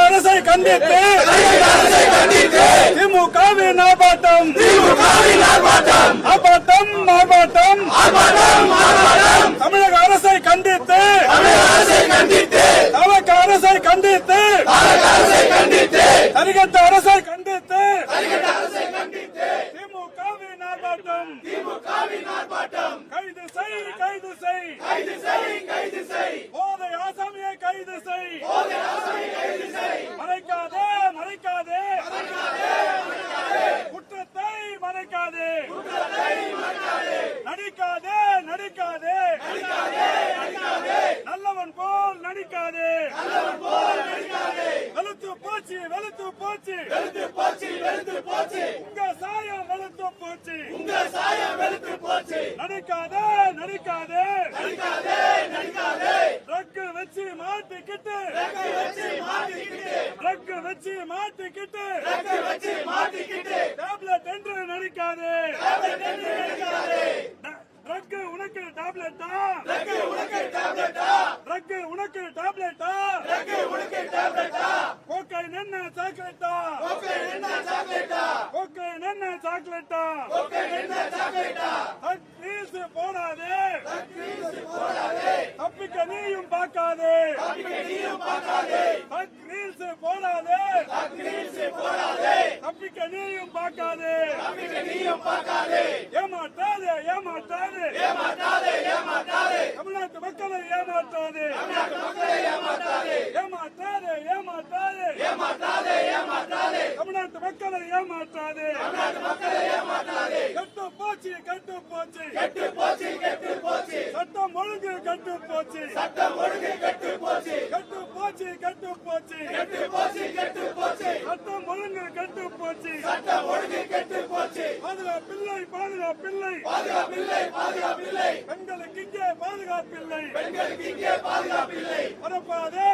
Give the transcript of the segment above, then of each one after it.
அரசை கண்டித்து திமுகவின் ஆர்ப்பாட்டம் தமிழக அரசை கண்டித்து தவக அரசை கண்டித்து தரிகட்ட அரசை கண்டித்து திமுகவின் ஆர்ப்பாட்டம் கைது செய் போதை ஆசாமியை கைது செய் மறைக்காதே குற்றத்தை மறைக்காதே நடிக்காதே நல்லவன் போல் நடிக்காதே வெளுத்து போச்சு உங்க சாயம் வெளுத்து போச்சு நடிக்காதே ட்ரக் வச்சு மாட்டிக்கிட்டு டேப்லெட் என்று நடிக்காதே ட்ரக் உனக்கு டேப்லெட்டா கோக்கைன் என்ன சாக்லேட்டா போடாதே தப்பிக்க நீயும் பார்க்காதே தப்பிக்க நீயும் பார்க்காதே ஏமாற்றாதே தமிழ்நாட்டு மக்களை ஏமாற்றாதே தமிழ்நாட்டு மக்களை ஏமாற்றாதே கெட்டு போச்சு சட்டம் ஒழுங்கு கெட்டு போச்சு சட்டம் ஒழுங்கு கெட்டு போச்சு பாதுகாப்பில்லை பெண்களுக்கு இங்கே பாதுகாப்பில்லை பரப்பாதே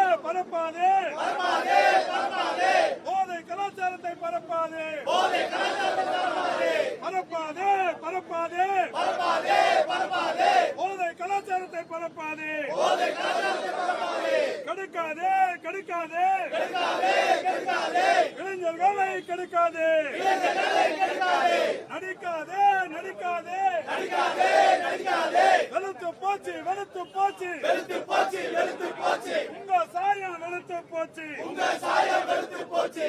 போதை கலாச்சாரத்தை பரப்பாதே போதை கலாச்சாரத்தை பரப்பாதே கெடுக்காதே இளைஞர்களை கெடுக்காதே நடிக்காதே வெளுத்து போச்சு உங்க சாயம் வெளுத்து போச்சு